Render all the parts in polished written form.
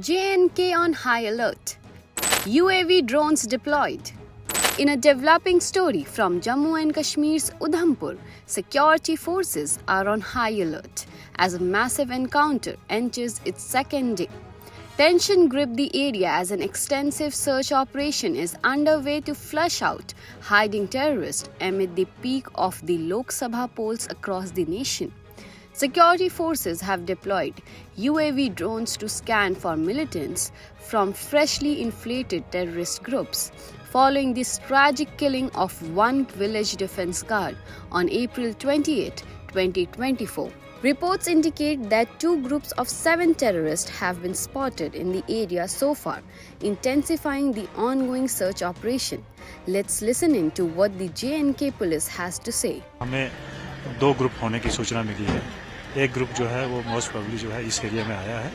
JNK on high alert. UAV drones deployed. In a developing story from Jammu and Kashmir's Udhampur, security forces are on high alert as a massive encounter enters its second day. Tension gripped the area as an extensive search operation is underway to flush out hiding terrorists amid the peak of the Lok Sabha polls across the nation. Security forces have deployed UAV drones to scan for militants from freshly inflated terrorist groups, following this tragic killing of one village defense guard on April 28, 2024. Reports indicate that two groups of 7 terrorists have been spotted in the area so far, intensifying the ongoing search operation. Let's listen in to what the JNK police has to say. हमें 2 group होने की सूचना मिली है। एक group जो है वो most probably जो है इस एरिया में आया है।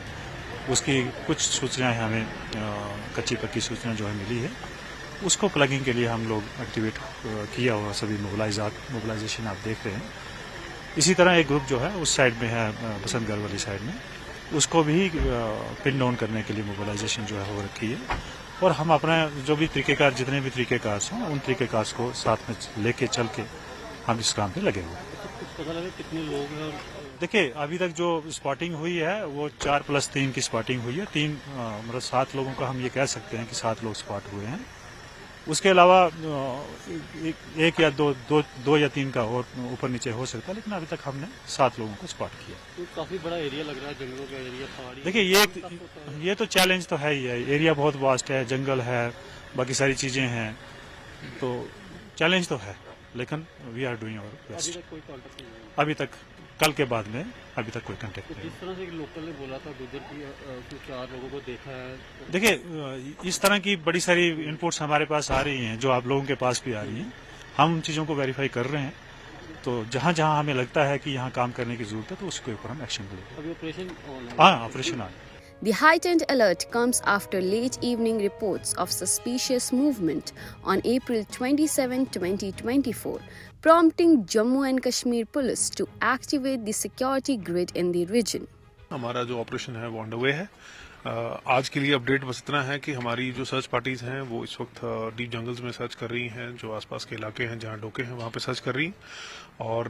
उसकी कुछ सूचनाएं हमें कच्ची पक्की सूचना जो है मिली है, उसको प्लगिंग के लिए हम लोग एक्टिवेट किया हुआ सभी मोबिलाइजेशन आप देख रहे हैं। इसी तरह एक ग्रुप जो है उस साइड में है, बसंतगढ़ वाली साइड में, उसको भी पिन डाउन करने के लिए मोबिलाइजेशन जो है हो रखी है। और हम अपना जो भी तरीकेकार, जितने भी तरीकेकार हैं, उन तरीकेकार को साथ में लेके चल के हम इस काम पे लगे हुए हैं। पता लगा कितने लोग हैं? देखिए, अभी तक जो स्पॉटिंग हुई है वो 4+3 की स्पॉटिंग हुई है। 3 मतलब 7 लोगों का हम ये कह सकते हैं कि 7 लोग स्पॉट हुए हैं। उसके अलावा एक या दो या 3 का और ऊपर नीचे हो सकता है, लेकिन अभी तक हमने 7 लोगों को स्पॉट किया। तो काफी बड़ा एरिया लग रहा है, जंगलों का एरिया, पहाड़ी। देखिए, ये तो चैलेंज तो है ही है। एरिया बहुत वास्ट है, जंगल है, बाकी सारी चीजें हैं, तो चैलेंज तो है, लेकिन we are doing our best. अभी तक कल के बाद में अभी तक कोई कांटेक्ट नहीं। जिस तरह से लोकल ने बोला था गुजर की 4 लोगों को देखा है। देखिए, इस तरह की बड़ी सारी इनपुट्स हमारे पास आ रही हैं, जो आप लोगों के पास भी आ रही हैं। हम उन चीज़ों को वेरीफाई कर रहे हैं, तो जहाँ जहाँ हमें लगता है कि यहाँ काम करने की जरूरत है, तो उसके ऊपर हम एक्शन लेंगे। अभी ऑपरेशन ऑन है। हाँ, operation on. The heightened alert comes after late evening reports of suspicious movement on April 27, 2024, prompting Jammu and Kashmir police to activate the security grid in the region. हमारा जो operation है वो underway है। आज के लिए अपडेट बस इतना है कि हमारी जो सर्च पार्टीज हैं वो इस वक्त डीप जंगल्स में सर्च कर रही हैं, जो आसपास के इलाके हैं जहां डोके हैं वहां पे सर्च कर रही हैं। और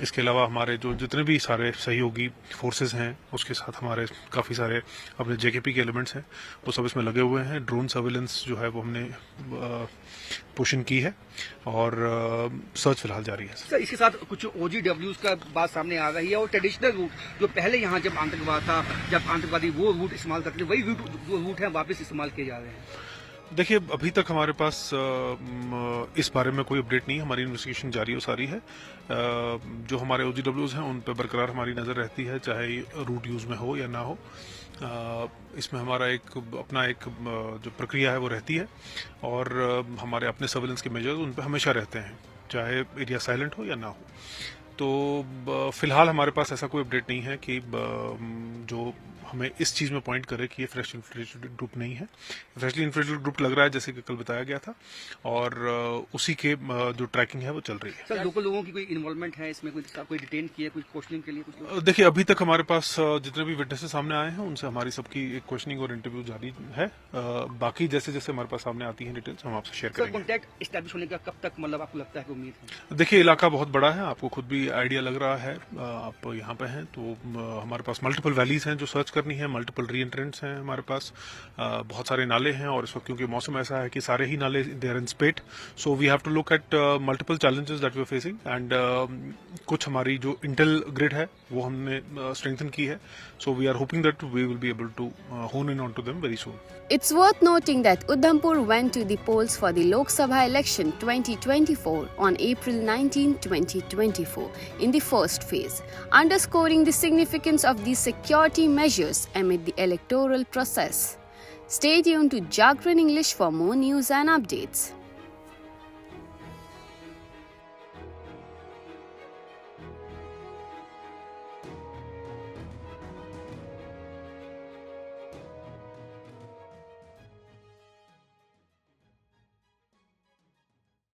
इसके अलावा हमारे जो जितने भी सारे सहयोगी फोर्सेस हैं, उसके साथ हमारे काफ़ी सारे अपने जेकेपी के एलिमेंट्स हैं, वो सब इसमें लगे हुए हैं। ड्रोन सर्विलेंस जो है वो हमने पोषण की है और सर्च फिलहाल जारी है। सर, इसके साथ कुछ OGWs का बात सामने आ रही है और ट्रेडिशनल रूट जो पहले यहाँ जब आतंकवाद था, जब आतंकवादी वो रूट इस्तेमाल करते थे, वही रूट है वापस इस्तेमाल किए जा रहे हैं। देखिए, अभी तक हमारे पास इस बारे में कोई अपडेट नहीं है। हमारी इन्वेस्टिगेशन जारी और सारी है। जो हमारे OGWs हैं उन पर बरकरार हमारी नज़र रहती है, चाहे रूट यूज़ में हो या ना हो। इसमें हमारा अपना एक जो प्रक्रिया है वो रहती है, और हमारे अपने सर्विलेंस के मेजर्स उन पर हमेशा रहते हैं, चाहे एरिया साइलेंट हो या ना हो। तो फिलहाल हमारे पास ऐसा कोई अपडेट नहीं है कि जो हमें इस चीज़ में पॉइंट करे कि ये फ्रेश इन्फ्लेटेड ग्रुप नहीं है। फ्रेशली इन्फ्लेटेड ग्रुप लग रहा है, जैसे कि कल बताया गया था, और उसी के जो ट्रैकिंग है वो चल रही है। सर, लोकल लोगों की कोई इन्वॉल्वमेंट है इसमें? कोई डिटेन किया, कुछ क्वेश्चनिंग के लिए कुछ? देखिए, अभी तक हमारे पास जितने भी विटनेसेस सामने आए हैं उनसे हमारी सबकी एक क्वेश्चनिंग और इंटरव्यू जारी है। बाकी जैसे जैसे हमारे पास सामने आती है डिटेल्स हम आपसे शेयर करेंगे। कॉन्टैक्ट एस्टैब्लिश होने का कब तक मतलब आपको लगता है कि उम्मीद है? देखिए, इलाका बहुत बड़ा है, आपको खुद भी आइडिया लग रहा है। आप यहाँ पे हैं तो हमारे पास मल्टीपल वैलीज हैं जो सर्च करनी है, मल्टीपल एंट्रेंस हैं हमारे पास, बहुत सारे नाले हैं, और इस वक्त क्योंकि मौसम ऐसा है कि सारे ही नाले they are in spate, so we have to look at multiple challenges that we are facing. And कुछ हमारी जो इंटेल ग्रिड है वो हमने स्ट्रेंथन की है, so we are hoping that we will be able to hone in on to them very soon. It's worth noting that Udhampur went to the polls for the Lok Sabha election 2024 on April 19, 2024 in the first phase, underscoring the significance of these security measures amid the electoral process. Stay tuned to Jagran English for more news and updates.